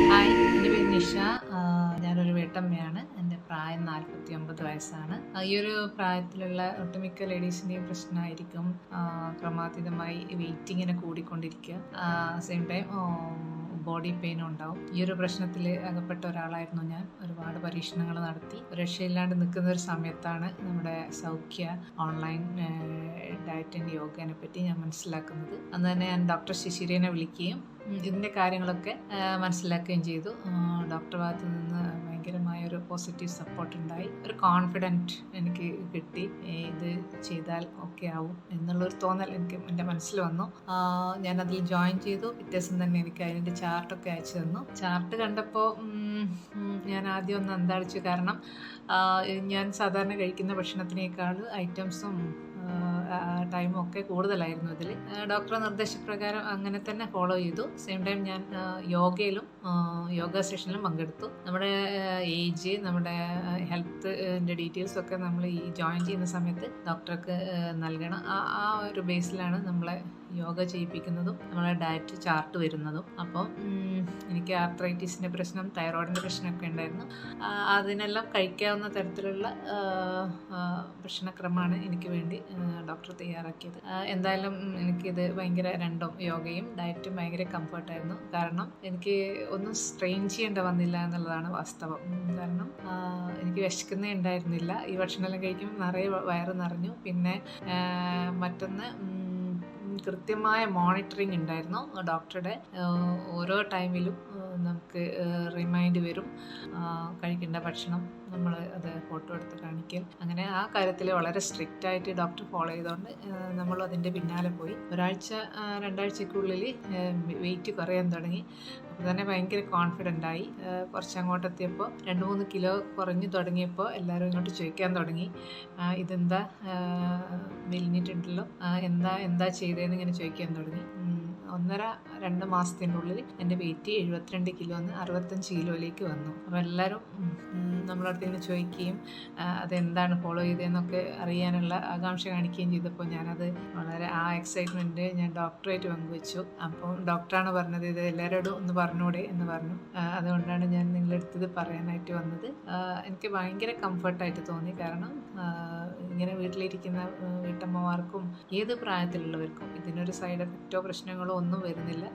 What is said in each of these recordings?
Hi, എൻ്റെ പേര് നിഷ. ഞാനൊരു വീട്ടമ്മയാണ്. എൻ്റെ പ്രായം 49 വയസ്സാണ്. ഈ ഒരു പ്രായത്തിലുള്ള ഒട്ടുമിക്ക ലേഡീസിൻ്റെയും പ്രശ്നമായിരിക്കും ക്രമാതീതമായി വെയിറ്റ് ഇങ്ങനെ കൂടിക്കൊണ്ടിരിക്കുക. സെയിം ടൈം ബോഡി പെയിനും ഉണ്ടാവും. ഈ ഒരു പ്രശ്നത്തിൽ അകപ്പെട്ട ഒരാളായിരുന്നു ഞാൻ. ഒരുപാട് പരീക്ഷണങ്ങൾ നടത്തി രക്ഷയില്ലാണ്ട് നിൽക്കുന്ന ഒരു സമയത്താണ് നമ്മുടെ സൗഖ്യ ഓൺലൈൻ ഡയറ്റ് ആൻഡ് യോഗേനെ പറ്റി ഞാൻ മനസ്സിലാക്കുന്നത്. അന്ന് തന്നെ ഞാൻ ഡോക്ടർ ശിശിരേനെ വിളിക്കുകയും ഇതിൻ്റെ കാര്യങ്ങളൊക്കെ മനസ്സിലാക്കുകയും ചെയ്തു. ഡോക്ടർ ഭാഗത്ത് നിന്ന് ഭയങ്കരമായ ഒരു പോസിറ്റീവ് സപ്പോർട്ട് ഉണ്ടായി. ഒരു കോൺഫിഡൻറ്റ് എനിക്ക് കിട്ടി. ഇത് ചെയ്താൽ ഓക്കെ ആവും എന്നുള്ളൊരു തോന്നൽ എനിക്ക് എൻ്റെ മനസ്സിൽ വന്നു. ഞാനതിൽ ജോയിൻ ചെയ്തു. വ്യത്യാസം തന്നെ എനിക്ക് അതിൻ്റെ ചാർട്ടൊക്കെ അയച്ചു തന്നു. ചാർട്ട് കണ്ടപ്പോൾ ഞാൻ ആദ്യം ഒന്ന് അന്താളിച്ചു. കാരണം ഞാൻ സാധാരണ കഴിക്കുന്ന ഭക്ഷണത്തിനേക്കാൾ ഐറ്റംസും ടൈമും ഒക്കെ കൂടുതലായിരുന്നു ഇതിൽ. ഡോക്ടറുടെ നിർദ്ദേശപ്രകാരം അങ്ങനെ തന്നെ ഫോളോ ചെയ്തു. സെയിം ടൈം ഞാൻ യോഗയിലും യോഗ സെഷനിലും പങ്കെടുത്തു. നമ്മുടെ ഏജ്, നമ്മുടെ ഹെൽത്തിൻ്റെ ഡീറ്റെയിൽസൊക്കെ നമ്മൾ ഈ ജോയിൻ ചെയ്യുന്ന സമയത്ത് ഡോക്ടർക്ക് നൽകണം. ആ ഒരു ബേസിലാണ് നമ്മളെ യോഗ ചെയ്യിപ്പിക്കുന്നതും നമ്മളെ ഡയറ്റ് ചാർട്ട് വരുന്നതും. അപ്പം എനിക്ക് ആർത്രൈറ്റിസിൻ്റെ പ്രശ്നം, തൈറോയിഡിൻ്റെ പ്രശ്നമൊക്കെ ഉണ്ടായിരുന്നു. അതിനെല്ലാം കഴിക്കാവുന്ന തരത്തിലുള്ള ഭക്ഷണക്രമമാണ് എനിക്ക് വേണ്ടി ഡോക്ടർ തയ്യാറാക്കിയത്. എന്തായാലും എനിക്കിത് ഭയങ്കര രണ്ടും യോഗയും ഡയറ്റും ഭയങ്കര കംഫർട്ടായിരുന്നു. കാരണം എനിക്ക് ഒന്നും സ്ട്രെയിൻ ചെയ്യേണ്ട വന്നില്ല എന്നുള്ളതാണ് വാസ്തവം. കാരണം എനിക്ക് വിശക്കുന്നേ ഉണ്ടായിരുന്നില്ല. ഈ ഭക്ഷണമെല്ലാം കഴിക്കുമ്പോൾ നിറയെ വയറ് നിറഞ്ഞു. പിന്നെ മറ്റൊന്ന് കൃത്യമായ മോണിറ്ററിങ് ഉണ്ടായിരുന്നു. ഡോക്ടറുടെ ഓരോ ടൈമിലും നമുക്ക് റിമൈൻഡ് വരും കഴിക്കേണ്ട ഭക്ഷണം. നമ്മൾ അത് ഫോട്ടോ എടുത്ത് കാണിക്കൽ, അങ്ങനെ ആ കാര്യത്തിൽ വളരെ സ്ട്രിക്റ്റ് ആയിട്ട് ഡോക്ടർ ഫോളോ ചെയ്തുകൊണ്ട് നമ്മൾ അതിൻ്റെ പിന്നാലെ പോയി. ഒരാഴ്ച 2 ആഴ്ചക്കുള്ളിൽ വെയിറ്റ് കുറയാൻ തുടങ്ങി. അപ്പോൾ തന്നെ ഭയങ്കര കോൺഫിഡൻ്റ് ആയി. കുറച്ചങ്ങോട്ട് എത്തിയപ്പോൾ 2-3 കിലോ കുറഞ്ഞു തുടങ്ങിയപ്പോൾ എല്ലാവരും ഇങ്ങോട്ട് ചോദിക്കാൻ തുടങ്ങി, ഇതെന്താ മെലിഞ്ഞിട്ടുണ്ടല്ലോ, എന്താ ചെയ്തതെന്ന് ഇങ്ങനെ ചോദിക്കാൻ തുടങ്ങി. 1.5-2 മാസത്തിനുള്ളിൽ എൻ്റെ വെയിറ്റ് 72 കിലോന്ന് 65 കിലോയിലേക്ക് വന്നു. അപ്പോൾ എല്ലാവരും നമ്മളടുത്ത് ഇങ്ങനെ ചോദിക്കുകയും അതെന്താണ് ഫോളോ ചെയ്തതെന്നൊക്കെ അറിയാനുള്ള ആകാംക്ഷ കാണിക്കുകയും ചെയ്തപ്പോൾ ഞാനത് വളരെ എക്സൈറ്റ്മെൻറ്റ് ഞാൻ ഡോക്ടറായിട്ട് പങ്കുവെച്ചു. അപ്പോൾ ഡോക്ടറാണ് പറഞ്ഞത്, ഇത് എല്ലാവരോടും ഒന്ന് പറഞ്ഞൂടെ എന്ന് പറഞ്ഞു. അതുകൊണ്ടാണ് ഞാൻ നിങ്ങളടുത്തത് പറയാനായിട്ട് വന്നത്. എനിക്ക് ഭയങ്കര കംഫർട്ടായിട്ട് തോന്നി. കാരണം ഇങ്ങനെ വീട്ടിലിരിക്കുന്ന വീട്ടമ്മമാർക്കും ഏത് പ്രായത്തിലുള്ളവർക്കും ഇതിനൊരു സൈഡ് എഫക്റ്റോ പ്രശ്നങ്ങളോ ഒന്നും വരുന്നില്ല.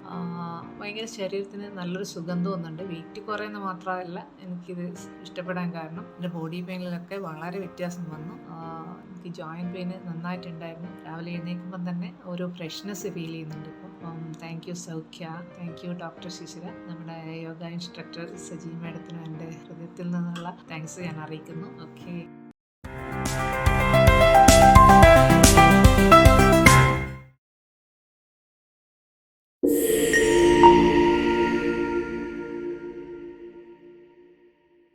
ഭയങ്കര ശരീരത്തിന് നല്ലൊരു സുഖം തോന്നുന്നുണ്ട്. വെയിറ്റ് കുറയുന്നത് മാത്രമല്ല, എനിക്കിത് ഇഷ്ടപ്പെടാൻ കാരണം എൻ്റെ ബോഡി പെയിനിലൊക്കെ വളരെ വ്യത്യാസം വന്നു. എനിക്ക് ജോയിൻറ്റ് പെയിന് നന്നായിട്ടുണ്ടായിരുന്നു. രാവിലെ എഴുന്നേൽക്കുമ്പം തന്നെ ഒരു ഫ്രഷ്നെസ് ഫീൽ ചെയ്യുന്നുണ്ട് ഇപ്പോൾ. Thank you Saukhya, thank you doctor Shishira. നമ്മുടെ യോഗ ഇൻസ്ട്രക്ടർ സജി മാഡത്തിനും എൻ്റെ ഹൃദയത്തിൽ നിന്നുള്ള താങ്ക്സ് ഞാൻ അറിയിക്കുന്നു. ഓക്കെ.